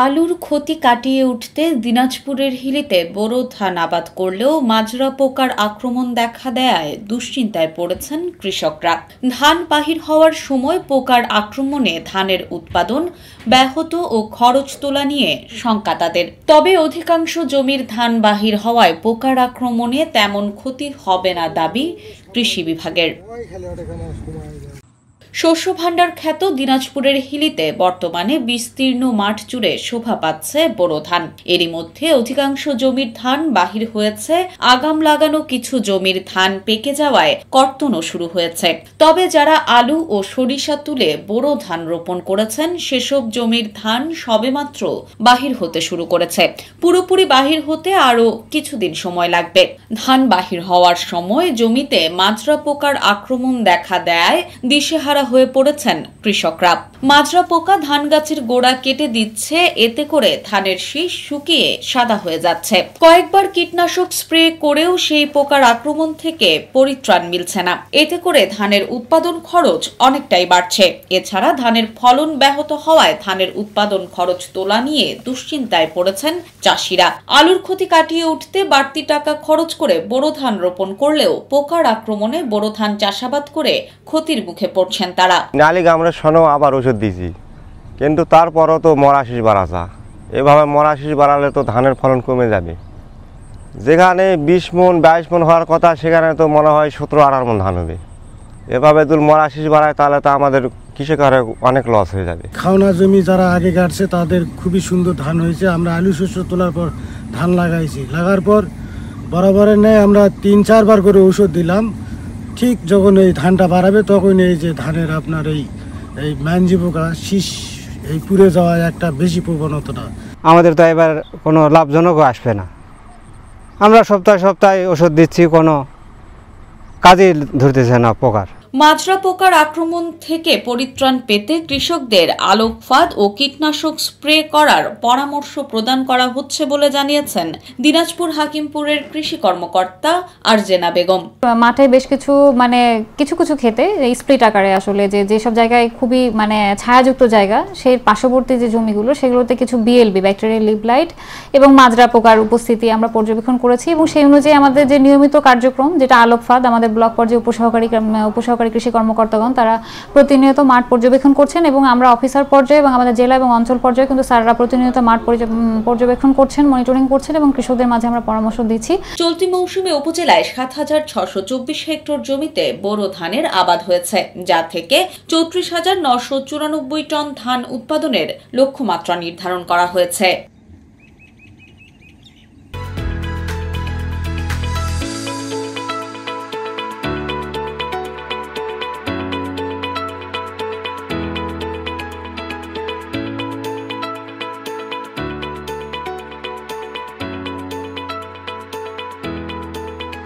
আলুর ক্ষতি কাটিয়ে উঠতে দিনাজপুরের হিলিতে বোরো ধান আবাদ করলেও মাজরা পোকার আক্রমণ দেখা দেয়ায় দুশ্চিন্তায় পড়েছেন কৃষকরা। ধান বাহির হওয়ার সময় পোকার আক্রমণে ধানের উৎপাদন ব্যাহত ও খরচ তোলা নিয়ে শঙ্কা তাদের। তবে অধিকাংশ জমির ধান বাহির হওয়ায় পোকার আক্রমণে তেমন ক্ষতি হবে না দাবি কৃষি বিভাগের। শস্য ভাণ্ডার খ্যাত দিনাজপুরের হিলিতে বর্তমানে বিস্তীর্ণ মাঠ জুড়ে শোভা পাচ্ছে বোরো ধান। এরই মধ্যে অধিকাংশ জমির ধান বাহির হয়েছে, আগাম লাগানো কিছু জমির ধান পেকে যাওয়ায় কর্তনও শুরু হয়েছে। তবে যারা আলু ও সরিষা তুলে বোরো ধান রোপণ করেছেন সেসব জমির ধান সবেমাত্র বাহির হতে শুরু করেছে। পুরোপুরি বাহির হতে আরও কিছুদিন সময় লাগবে। ধান বাহির হওয়ার সময় জমিতে মাজরা পোকার আক্রমণ দেখা দেয় দিশেহারা হয়ে পড়েছেন কৃষকরা। মাজরা পোকা ধান গাছের গোড়া কেটে দিচ্ছে, এতে করে ধানের শীষ শুকিয়ে সাদা হয়ে যাচ্ছে। কয়েকবার কীটনাশক স্প্রে করেও সেই পোকার আক্রমণ থেকে পরিত্রাণ মিলছে না। এতে করে ধানের উৎপাদন খরচ অনেকটাই বাড়ছে। এছাড়া ধানের ফলন ব্যাহত হওয়ায় ধানের উৎপাদন খরচ তোলা নিয়ে দুশ্চিন্তায় পড়েছেন চাষিরা। আলুর ক্ষতি কাটিয়ে উঠতে বাড়তি টাকা খরচ করে বোরো ধান রোপণ করলেও পোকার আক্রমণে বোরো ধান চাষাবাদ করে ক্ষতির মুখে পড়ছেন তারা। নালি গামড়ে শোনো আবার ওষুধ দিয়েছি, কিন্তু তারপরও তো মরা শীষ বাড়াছা। এভাবে মরা শীষ বাড়ালে তো ধানের ফলন কমে যাবে। যেখানে 20 মণ 22 মণ হওয়ার কথা সেখানে তো মনে হয় 17-18 মণ ধান হবে। এভাবে যদি মরা শীষ বাড়ায় তাহলে তো আমাদের কৃষকের অনেক লস হয়ে যাবে। খাওনা জমি যারা আগে কাটছে তাদের খুবই সুন্দর ধান হয়েছে। আমরা আলু শস্য তোলার পর ধান লাগাইছি, লাগার পর বরাবরের নেয় আমরা 3-4 বার করে ওষুধ দিলাম। ঠিক যখন এই ধানটা বাড়াবে তখন এই যে ধানের আপনার এই মানজি পোকা শীষ এই পুড়ে যাওয়া একটা বেশি প্রবণতাটা আমাদের তো এবার কোনো লাভজনকও আসবে না। আমরা সপ্তাহে সপ্তাহে ওষুধ দিচ্ছি, কোনো কাজে ধরতেছে না পোকার। মাজরা পোকার আক্রমণ থেকে পরিত্রাণ পেতে কৃষকদের আলোক ফাঁদ ও কীটনাশক স্প্রে করার পরামর্শ প্রদান করা হচ্ছে বলে জানিয়েছেন দিনাজপুর হাকিমপুরের কৃষি কর্মকর্তা আরজেনা বেগম। মাঠে বেশ কিছু কিছু ক্ষেতে স্প্লিট আকারে আসলে যেসব জায়গায় খুবই ছায়াযুক্ত জায়গা, সেই পার্শ্ববর্তী যে জমিগুলো সেগুলোতে কিছু বিএলবি ব্যাকটেরিয়াল লিভ লাইট এবং মাজরা পোকার উপস্থিতি আমরা পর্যবেক্ষণ করেছি এবং সেই অনুযায়ী আমাদের যে নিয়মিত কার্যক্রম যেটা আলোক ফাঁদ, আমাদের ব্লক পর্যায়ে উপসহকারী কৃষি কর্মকর্তাগণ তারা প্রতিনিয়ত মাঠ পর্যবেক্ষণ করছেন এবং আমরা অফিসার পর্যায়ে এবং আমাদের জেলা এবং অঞ্চল পর্যায়ে কিন্তু স্যাররা প্রতিনিয়ত মাঠ পর্যবেক্ষণ করছেন, মনিটরিং করছেন এবং কৃষকদের মাঝে আমরা পরামর্শ দিচ্ছি। চলতি মৌসুমে উপজেলায় ৭,৬২৪ হেক্টর জমিতে বোরো ধানের আবাদ হয়েছে, যা থেকে ৩৪,৯৯৪ টন ধান উৎপাদনের লক্ষ্যমাত্রা নির্ধারণ করা হয়েছে।